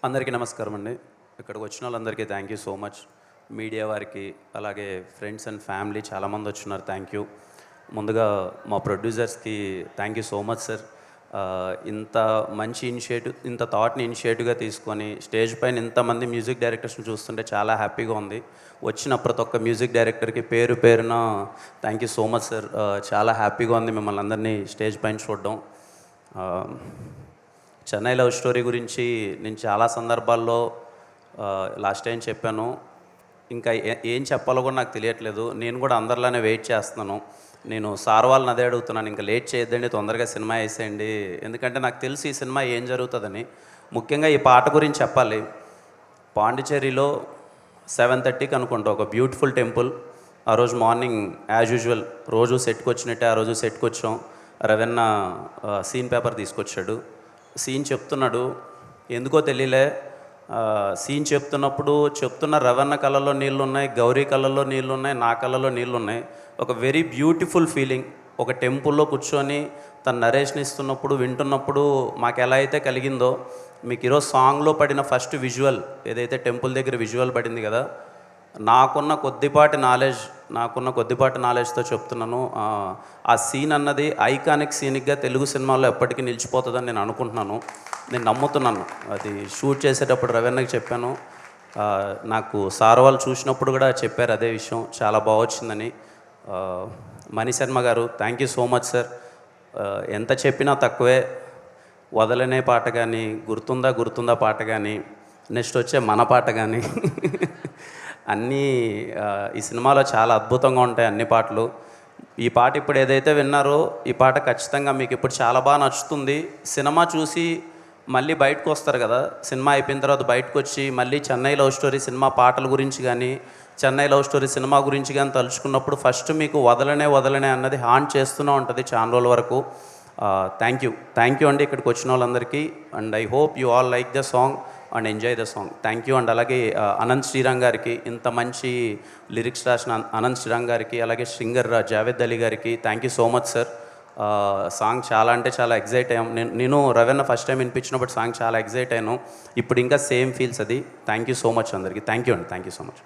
అందరికీ నమస్కారం అండి. ఇక్కడికి వచ్చిన వాళ్ళందరికీ thank you so much. Media వారికి, అలాగే ఫ్రెండ్స్ అండ్ ఫ్యామిలీ చాలామంది వచ్చినారు, థ్యాంక్ యూ. ముందుగా మా ప్రొడ్యూసర్స్కి thank you so much sir. ఇంత మంచి ఇనిషియేటివ్, ఇంత థాట్ని ఇనిషియేటివ్గా తీసుకొని స్టేజ్ పైన ఇంతమంది మ్యూజిక్ డైరెక్టర్స్ని చూస్తుంటే చాలా హ్యాపీగా ఉంది. వచ్చిన ప్రతి ఒక్క మ్యూజిక్ డైరెక్టర్కి పేరు పేరున thank you so much sir. చాలా హ్యాపీగా ఉంది మిమ్మల్ని అందరినీ స్టేజ్ పైన చూడడం. చెన్నై లవ్ స్టోరీ గురించి నేను చాలా సందర్భాల్లో లాస్ట్ టైం చెప్పాను. ఇంకా ఏం చెప్పాలో కూడా నాకు తెలియట్లేదు. నేను కూడా అందరిలానే వెయిట్ చేస్తున్నాను. నేను సార్ వాళ్ళని అదే అడుగుతున్నాను, ఇంకా లేట్ చేయొద్దండి, తొందరగా సినిమా వేసేయండి. ఎందుకంటే నాకు తెలిసి ఈ సినిమా ఏం జరుగుతుందని. ముఖ్యంగా ఈ పాట గురించి చెప్పాలి. పాండిచేరిలో 7:30కి అనుకుంటా ఒక బ్యూటిఫుల్ టెంపుల్. ఆ రోజు మార్నింగ్ యాజ్ యూజువల్ రోజు సెట్కి వచ్చినట్టే ఆ రోజు సెట్కి వచ్చాం. రవెన్న సీన్ పేపర్ తీసుకొచ్చాడు. సీన్ చెప్తున్నాడు, ఎందుకో తెలియలే. సీన్ చెప్తున్నప్పుడు చెప్తున్న రవణ కళ్ళలో నీళ్ళు ఉన్నాయి, గౌరీ కళ్ళలో నీళ్ళు ఉన్నాయి, నా కళ్ళలో నీళ్ళు ఉన్నాయి. ఒక వెరీ బ్యూటిఫుల్ ఫీలింగ్. ఒక టెంపుల్లో కూర్చొని తన నరేషన్ ఇస్తున్నప్పుడు వింటున్నప్పుడు మాకు ఎలా అయితే కలిగిందో, మీకు ఈరోజు సాంగ్లో పడిన ఫస్ట్ విజువల్ ఏదైతే టెంపుల్ దగ్గర విజువల్ పడింది కదా, నాకున్న కొద్దిపాటి నాలెడ్జ్తో చెప్తున్నాను. ఆ సీన్ అన్నది ఐకానిక్ సీనిక్గా తెలుగు సినిమాల్లో ఎప్పటికీ నిలిచిపోతుందని నేను అనుకుంటున్నాను, నేను నమ్ముతున్నాను. అది షూట్ చేసేటప్పుడు రవీణకి చెప్పాను. నాకు సార్ వాళ్ళు చూసినప్పుడు కూడా చెప్పారు అదే విషయం, చాలా బాగా వచ్చిందని. మణిశర్మ గారు thank you so much sir. ఎంత చెప్పినా తక్కువే. వదలనే పాట కానీ, గుర్తుందా పాట కానీ, నెక్స్ట్ వచ్చే మన పాట కానీ అన్నీ ఈ సినిమాలో చాలా అద్భుతంగా ఉంటాయి అన్ని పాటలు. ఈ పాట ఇప్పుడు ఏదైతే విన్నారో ఈ పాట ఖచ్చితంగా మీకు ఇప్పుడు చాలా బాగా నచ్చుతుంది. సినిమా చూసి మళ్ళీ బయటకు వస్తారు కదా, సినిమా అయిపోయిన తర్వాత బయటకు వచ్చి మళ్ళీ చెన్నై లవ్ స్టోరీ సినిమా పాటల గురించి కానీ, చెన్నై లవ్ స్టోరీ సినిమా గురించి కానీ తలుచుకున్నప్పుడు ఫస్ట్ మీకు వదలనే అన్నది హాంట్ చేస్తూనే ఉంటుంది చాలా రోజుల వరకు. థ్యాంక్ యూ అండి ఇక్కడికి వచ్చిన వాళ్ళందరికీ. And I hope you all like the song and enjoy the song. Thank you. And అలాగే అనంత్ శ్రీరామ్ గారికి, ఇంత మంచి లిరిక్స్ రాసిన అనంత్ శ్రీరామ్ గారికి, అలాగే సింగర్ జావేద్ అలీ గారికి thank you so much sir. Song చాలా అంటే చాలా ఎగ్జైట్ అయ్యాం. నేను రవీణ ఫస్ట్ టైం వినిపించినప్పుడు సాంగ్ చాలా ఎగ్జైట్ అయ్యాను. ఇప్పుడు ఇంకా సేమ్ ఫీల్స్ అది. థ్యాంక్ యూ సో మచ్ అందరికీ. థ్యాంక్ యూ అండి. Thank you so much.